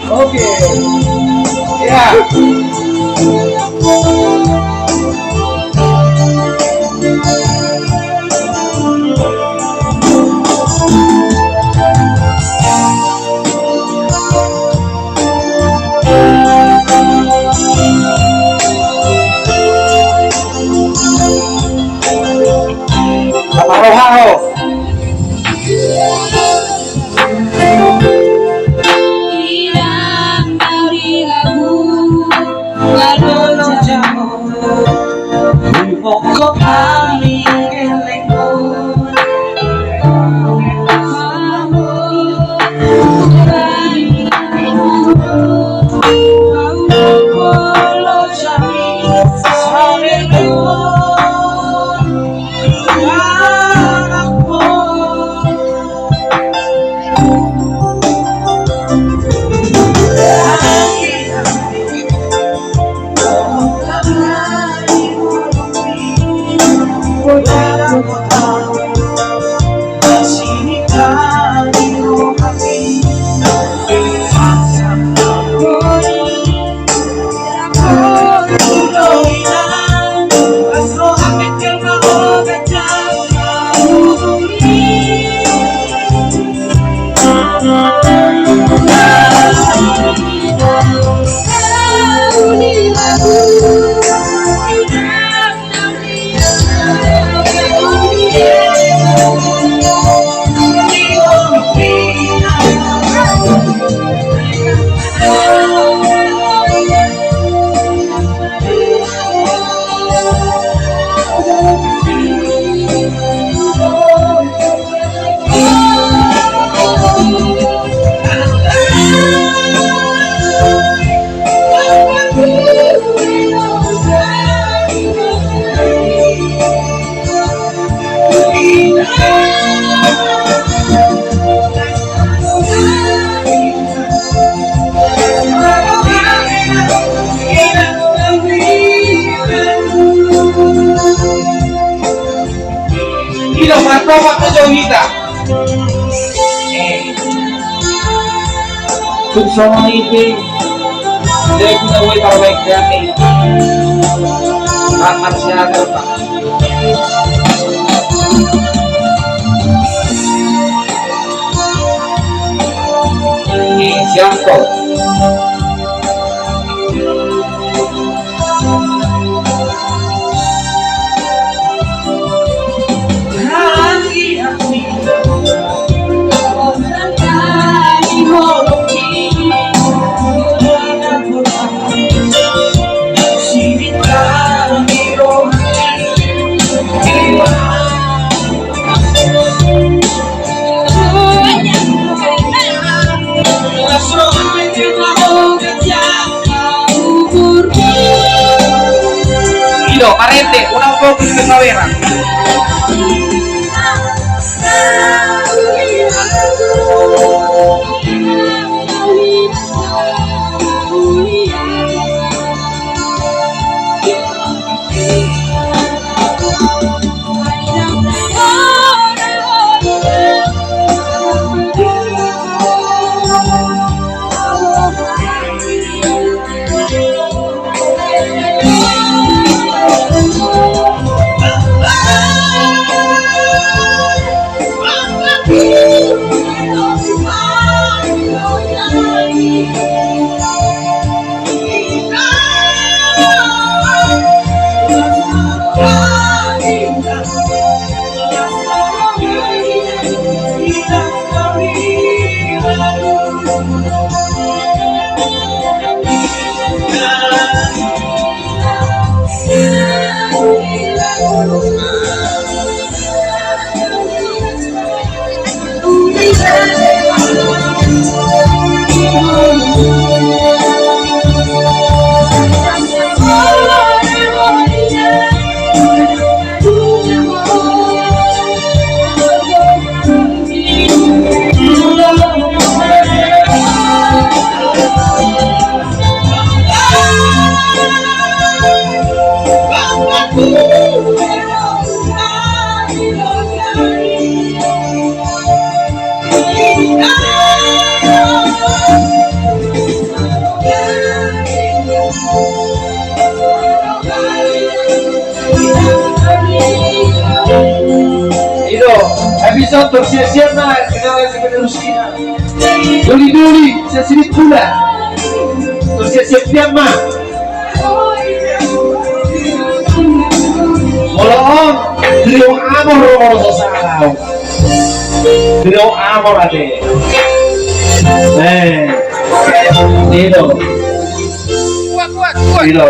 Oke. Ya. Halo. Hilang dari labu walau jauh pokok kami kelengkung kamu rai kalau jami sampai Ilo matoma ko Johita. Tugsong ipin. Jadi kita boleh taruh baik kami. Makan siapa pak? Ini siapa? Ilo, parete, una fokus ke kamera. bisa bersiap-siap na kenal si penerusnya. Duli sa silid pula. Bersiap-siap mah. Walaupun beliau amor sa saw. Beliau amor ate. Dito. Dito.